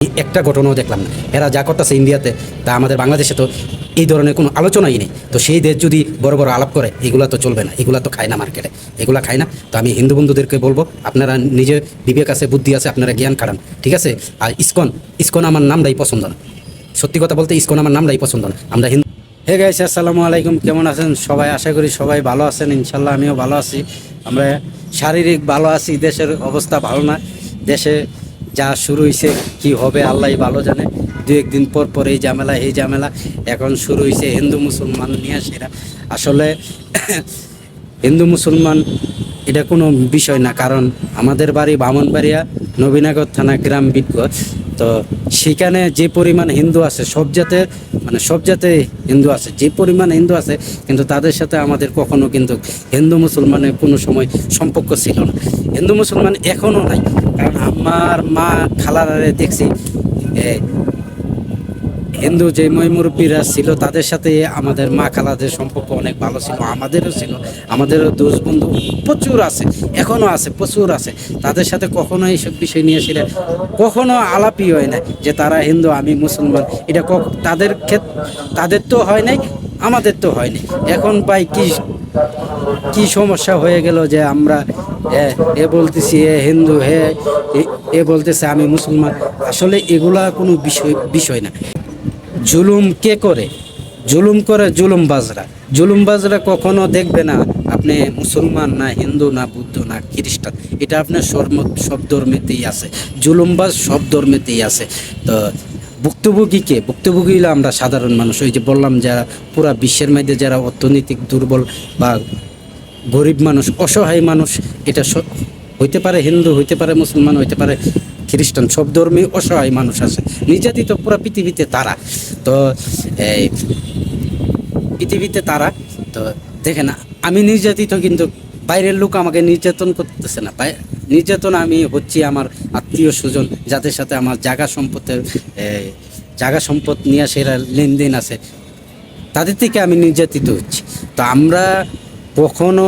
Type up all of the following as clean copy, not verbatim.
একটা ঘটনাও দেখলাম না। এরা যা করতেছে ইন্ডিয়াতে, তা আমাদের বাংলাদেশে তো এই ধরনের কোনো আলোচনাই নেই। তো সেই দেশ যদি বড় বড় আলাপ করে, এগুলা তো চলবে না, এগুলা তো খায় না মার্কেটে, এগুলা খায় না। তো আমি হিন্দু বন্ধুদেরকে বলবো, আপনারা নিজে বিবেক আছে, বুদ্ধি আছে, আপনারা জ্ঞান খাড়ান, ঠিক আছে? আর ইসকন আমার নামটাই পছন্দ না, সত্যি কথা বলতে ইসকন আমার নামটাই পছন্দ না। আমরা হিন্দু। হে গাইস, আসসালামু আলাইকুম, কেমন আছেন সবাই? আশা করি সবাই ভালো আছেন, ইনশাল্লাহ আমিও ভালো আছি। আমরা শারীরিক ভালো আছি, দেশের অবস্থা ভালো না। দেশে যা শুরু হয়েছে, কি হবে আল্লাহ ভালো জানে। দু একদিন পর পর এই ঝামেলা এখন শুরু হয়েছে হিন্দু মুসলমান নিয়ে। সেটা আসলে হিন্দু মুসলমান এটা কোনো বিষয় না, কারণ আমাদের বাড়ি ব্রাহ্মণবাড়িয়া, নবীনগর থানা, গ্রাম বিটগড়। তো সেখানে যে পরিমাণ হিন্দু আছে, সব জাতে হিন্দু আছে, যে পরিমাণ হিন্দু আছে, কিন্তু তাদের সাথে আমাদের কখনো কিন্তু হিন্দু মুসলমানের কোনো সময় সম্পর্ক ছিল না। হিন্দু মুসলমান এখনও নাই, কারণ আমার মা খালারে দেখছি হিন্দু যে মুরব্বীরা ছিল, তাদের সাথে আমাদের মা খালাদের সম্পর্ক অনেক ভালো ছিল। আমাদেরও দোস্ত বন্ধু প্রচুর আছে, এখনও আছে, প্রচুর আছে। তাদের সাথে কখনো এইসব বিষয় নিয়ে সেটা কখনো আলাপই হয় না যে তারা হিন্দু আমি মুসলমান। এটা তাদের তো হয় নাই, আমাদের তো হয় নাই। এখন পাই কি সমস্যা হয়ে গেল যে আমরা এ বলতেছি এ হিন্দু, এ বলতেছে আমি মুসলমান। আসলে এগুলা কোনো বিষয় না। জুলুম কে করে? জুলুম করে জুলুমবাজরা কখনো দেখবে না আপনি মুসলমান না হিন্দু না বুদ্ধ না খ্রিস্টান, এটা আপনার সব ধর্মেতেই আছে। জুলুমবাজ সব ধর্মেতেই আছে। তো ভুক্তভোগী হলো আমরা সাধারণ মানুষ। ওই যে বললাম, যারা পুরা বিশ্বের মধ্যে যারা অর্থনৈতিক দুর্বল বা গরিব মানুষ, অসহায় মানুষ, এটা হইতে পারে হিন্দু, হইতে পারে মুসলমান, হইতে পারে খ্রিস্টান, সব ধর্মে অসহায় মানুষ আছে, নির্যাতিত পুরো পৃথিবীতে তারা। তো এই পৃথিবীতে তারা, তো দেখেন আমি নির্যাতিত, কিন্তু বাইরের লোক আমাকে নির্যাতন করতেছে না। নির্যাতন আমি হচ্ছি আমার আত্মীয় স্বজন, যাদের সাথে আমার জায়গা সম্পদ নিয়ে সেরা লেনদেন আছে, তাদের থেকে আমি নির্যাতিত হচ্ছি। তো আমরা কখনো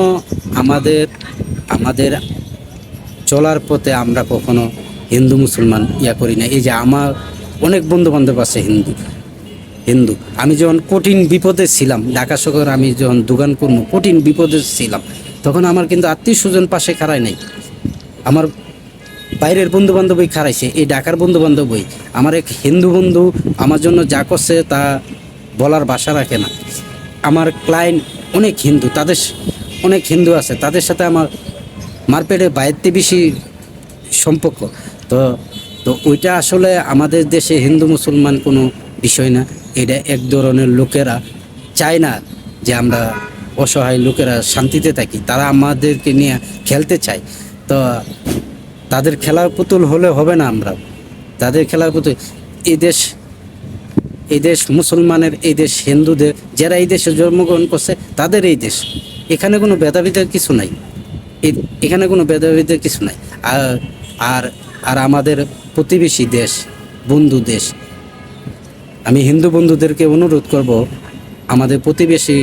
আমাদের চলার পথে আমরা কখনো হিন্দু মুসলমান করি না। এই যে আমার অনেক বন্ধু বান্ধব আছে হিন্দু। আমি যখন কঠিন বিপদে ছিলাম, ঢাকা শহরে আমি যখন দোকান করবো, কঠিন বিপদে ছিলাম, তখন আমার কিন্তু আত্মীয় স্বজন পাশে খাড়ায় নাই। আমার বাইরের বন্ধু বান্ধবই খাড়াইছে, এই ঢাকার বন্ধু বান্ধবই। আমার এক হিন্দু বন্ধু আমার জন্য যা করছে তা বলার ভাষা রাখে না। আমার ক্লায়েন্ট অনেক হিন্দু আছে, তাদের সাথে আমার মারপেটে বাইরতে বেশি সম্পর্ক। তো ওইটা আসলে আমাদের দেশে হিন্দু মুসলমান কোনো বিষয় না। এটা এক ধরনের লোকেরা চায় না যে আমরা অসহায় লোকেরা শান্তিতে থাকি, তারা আমাদেরকে নিয়ে খেলতে চায়। তো তাদের খেলার পুতুল হলে হবে না, আমরা তাদের খেলার পুতুল। এই দেশ মুসলমানের, এই দেশ হিন্দুদের, যারা এই দেশে জন্মগ্রহণ করছে তাদের এই দেশ। এখানে কোনো ভেদাভেদের কিছু নাই, এখানে কোনো ভেদাভেদের কিছু নাই। আর আমাদের প্রতিবেশী দেশ, বন্ধু দেশ, আমি হিন্দু বন্ধুদেরকে অনুরোধ করব, আমাদের প্রতিবেশী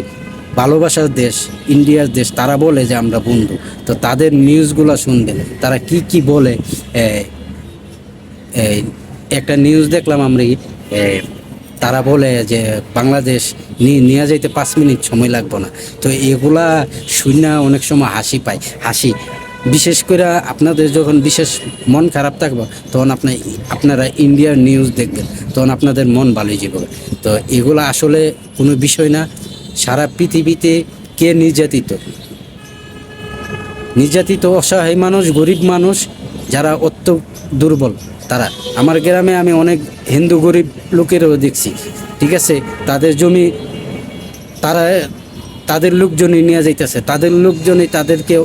ভালোবাসার দেশ, ইন্ডিয়ার দেশ, তারা বলে যে আমরা বন্ধু। তো তাদের নিউজগুলো শুনবেন, তারা কি বলে। একটা নিউজ দেখলাম আমরা, তারা বলে যে বাংলাদেশ নিয়ে যাইতে 5 মিনিট সময় লাগবে না। তো এগুলা শুনে অনেক সময় হাসি। বিশেষ করে আপনাদের যখন বিশেষ মন খারাপ থাকবে, তখন আপনারা ইন্ডিয়ার নিউজ দেখবেন, তখন আপনাদের মন ভালোই যাবে। তো এগুলা আসলে কোনো বিষয় না। সারা পৃথিবীতে কে নির্যাতিত অসহায় মানুষ, গরিব মানুষ, যারা দুর্বল, তারা। আমার গ্রামে আমি অনেক হিন্দু গরিব লোকেরও দেখছি, ঠিক আছে? তাদের জমি তাদের লোকজনই নিয়ে যাইতেছে, তাদের লোকজনই তাদেরকে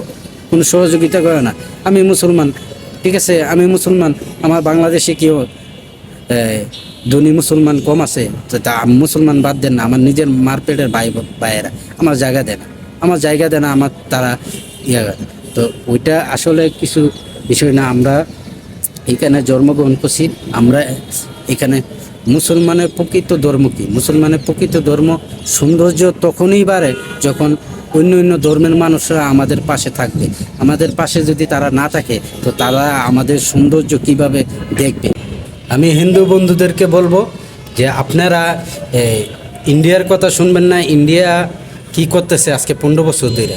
কোনো সহযোগিতা করে না। আমি মুসলমান, ঠিক আছে, আমি মুসলমান, আমার বাংলাদেশে কেউ ধনী মুসলমান কম আছে, তা মুসলমান বাদ দেন না, আমার নিজের মারপেটের ভাইয়েরা আমার জায়গা দেয় না, আমার তারা তো ওইটা আসলে কিছু বিষয় না। আমরা এখানে জন্মগ্রহণ করছি, আমরা এখানে মুসলমানের প্রকৃত ধর্ম কি? মুসলমানের প্রকৃত ধর্ম সৌন্দর্য তখনই বাড়ে যখন অন্য ধর্মের মানুষরা আমাদের পাশে থাকবে। আমাদের পাশে যদি তারা না থাকে, তো তারা আমাদের সৌন্দর্য কিভাবে দেখবে? আমি হিন্দু বন্ধুদেরকে বলবো যে আপনারা ইন্ডিয়ার কথা শুনবেন না। ইন্ডিয়া কি করতেছে আজকে 15 বছর ধরে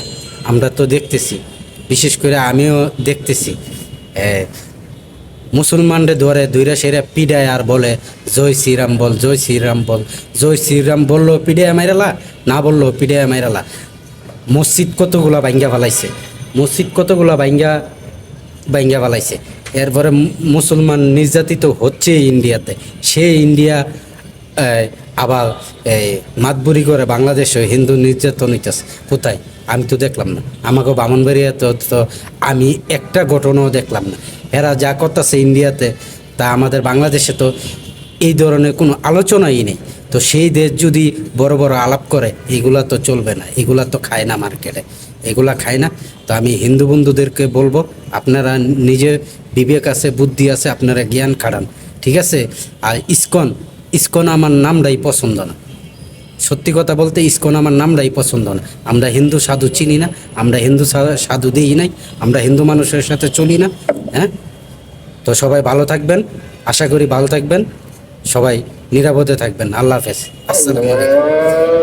আমরা তো দেখতেছি, বিশেষ করে আমিও দেখতেছি। মুসলমানদের ধরে দুইরা সেরা পিডায় আর বলে জয় শ্রীরাম বল, জয় শ্রীরাম বল। জয় শ্রীরাম বললো পিডায় মাইরালা, না বললো পিডায় মাইরালা। মসজিদ কতগুলা ভাঙ্গা ফেলাইছে, মসজিদ কতগুলা ভাঙ্গা ফেলাইছে। এরপরে মুসলমান নির্যাতিত হচ্ছে ইন্ডিয়াতে, সে ইন্ডিয়া আবার মাতবুরি করে বাংলাদেশে হিন্দু নির্যাতন হইতেছে। কোথায়? আমি তো দেখলাম না। আমাকে ব্রাহ্মণবাড়িয়া তো আমি একটা ঘটনাও দেখলাম না। এরা যা করতেছে ইন্ডিয়াতে, তা আমাদের বাংলাদেশে তো এই ধরনের কোনো আলোচনাই নেই। তো সেই দেশ যদি বড় বড় আলাপ করে, এগুলা তো চলবে না, এগুলা তো খায় না মার্কেটে, এগুলা খায় না। তো আমি হিন্দু বন্ধুদেরকে বলবো, আপনারা নিজে বিবেক আছে, বুদ্ধি আছে, আপনারা জ্ঞান খাড়ান, ঠিক আছে? আর ইসকন আমার নামটাই পছন্দ না। সত্যি কথা বলতে ইসকন আমার নামটাই পছন্দ না। আমরা হিন্দু সাধু চিনি না, আমরা হিন্দু সাধু দিই নাই, আমরা হিন্দু মানুষের সাথে চলি না। হ্যাঁ, তো সবাই ভালো থাকবেন, আশা করি ভালো থাকবেন, সবাই নিরাপদে থাকবেন। আল্লাহ হাফেজ, আসসালামু আলাইকুম।